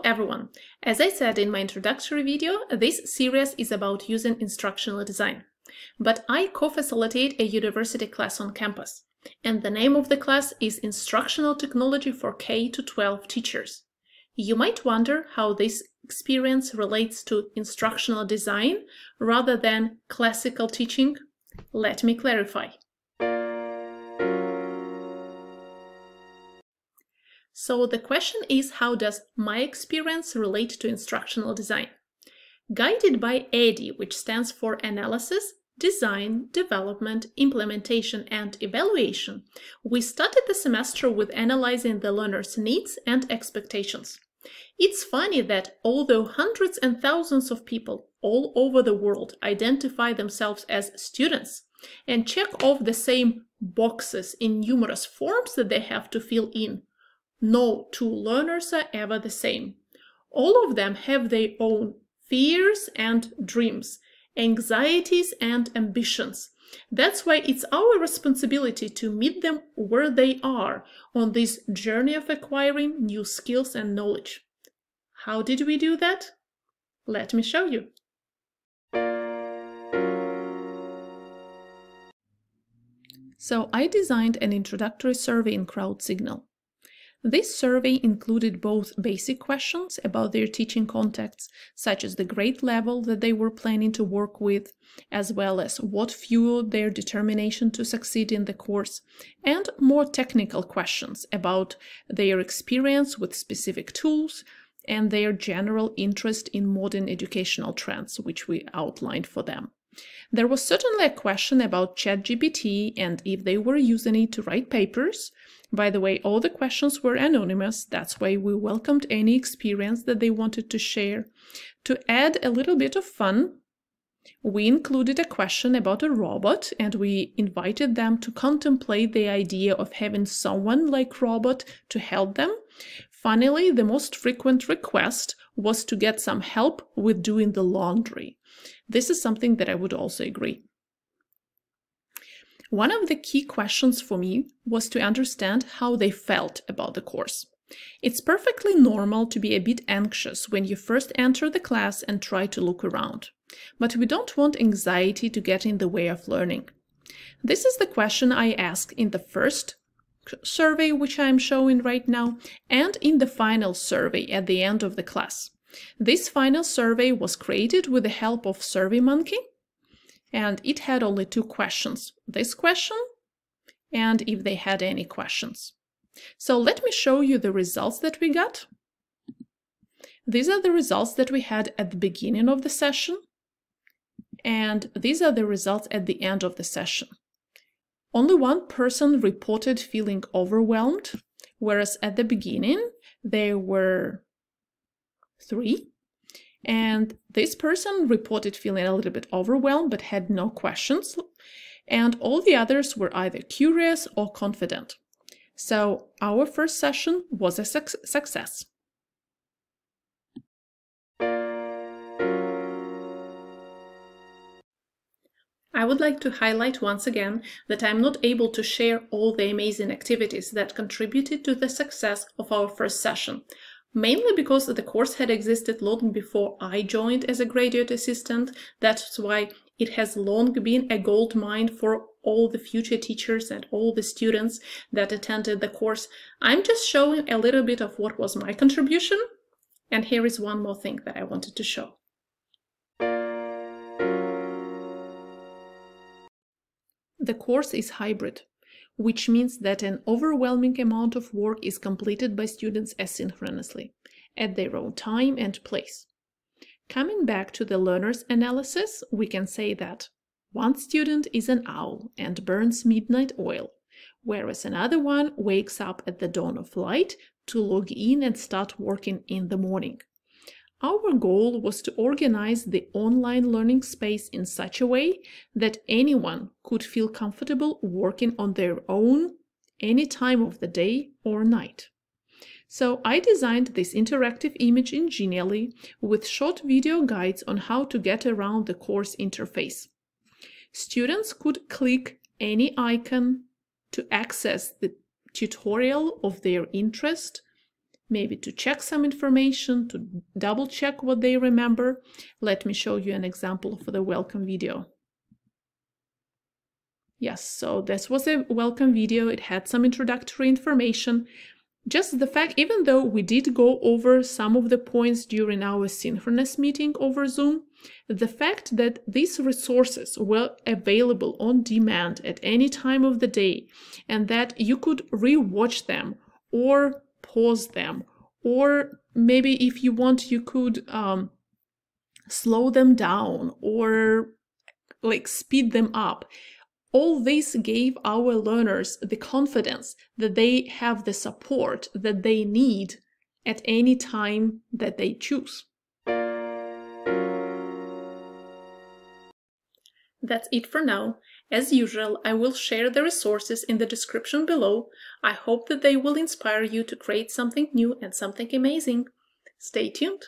everyone! As I said in my introductory video, this series is about using instructional design. But I co-facilitate a university class on campus, and the name of the class is Instructional Technology for K-12 Teachers. You might wonder how this experience relates to instructional design rather than classical teaching. Let me clarify. So the question is, how does my experience relate to instructional design? Guided by ADDIE, which stands for Analysis, Design, Development, Implementation, and Evaluation, we started the semester with analyzing the learner's needs and expectations. It's funny that although hundreds and thousands of people all over the world identify themselves as students and check off the same boxes in numerous forms that they have to fill in, no two learners are ever the same. All of them have their own fears and dreams, anxieties and ambitions. That's why it's our responsibility to meet them where they are on this journey of acquiring new skills and knowledge. How did we do that? Let me show you. So I designed an introductory survey in CrowdSignal. This survey included both basic questions about their teaching contexts, such as the grade level that they were planning to work with, as well as what fueled their determination to succeed in the course, and more technical questions about their experience with specific tools and their general interest in modern educational trends, which we outlined for them. There was certainly a question about ChatGPT and if they were using it to write papers. By the way, all the questions were anonymous. That's why we welcomed any experience that they wanted to share. To add a little bit of fun, we included a question about a robot, and we invited them to contemplate the idea of having someone like robot to help them. Finally, the most frequent request was to get some help with doing the laundry. This is something that I would also agree. One of the key questions for me was to understand how they felt about the course. It's perfectly normal to be a bit anxious when you first enter the class and try to look around. But we don't want anxiety to get in the way of learning. This is the question I asked in the first survey, which I'm showing right now, and in the final survey at the end of the class. This final survey was created with the help of SurveyMonkey, and it had only two questions, this question and if they had any questions. So let me show you the results that we got. These are the results that we had at the beginning of the session, and these are the results at the end of the session. Only one person reported feeling overwhelmed, whereas at the beginning there were 3. And this person reported feeling a little bit overwhelmed but had no questions. And all the others were either curious or confident. So our first session was a success. I would like to highlight once again that I'm not able to share all the amazing activities that contributed to the success of our first session. Mainly because the course had existed long before I joined as a graduate assistant. That's why it has long been a gold mine for all the future teachers and all the students that attended the course. I'm just showing a little bit of what was my contribution. And here is one more thing that I wanted to show. The course is hybrid, which means that an overwhelming amount of work is completed by students asynchronously, at their own time and place. Coming back to the learner's analysis, we can say that one student is an owl and burns midnight oil, whereas another one wakes up at the dawn of light to log in and start working in the morning. Our goal was to organize the online learning space in such a way that anyone could feel comfortable working on their own any time of the day or night. So I designed this interactive image in Genially with short video guides on how to get around the course interface. Students could click any icon to access the tutorial of their interest, maybe to check some information, to double check what they remember. Let me show you an example for the welcome video. Yes, so this was a welcome video. It had some introductory information. Just the fact, even though we did go over some of the points during our synchronous meeting over Zoom, the fact that these resources were available on demand at any time of the day, and that you could re-watch them or pause them, or maybe if you want, you could slow them down or like speed them up. All this gave our learners the confidence that they have the support that they need at any time that they choose. That's it for now. As usual, I will share the resources in the description below. I hope that they will inspire you to create something new and something amazing. Stay tuned!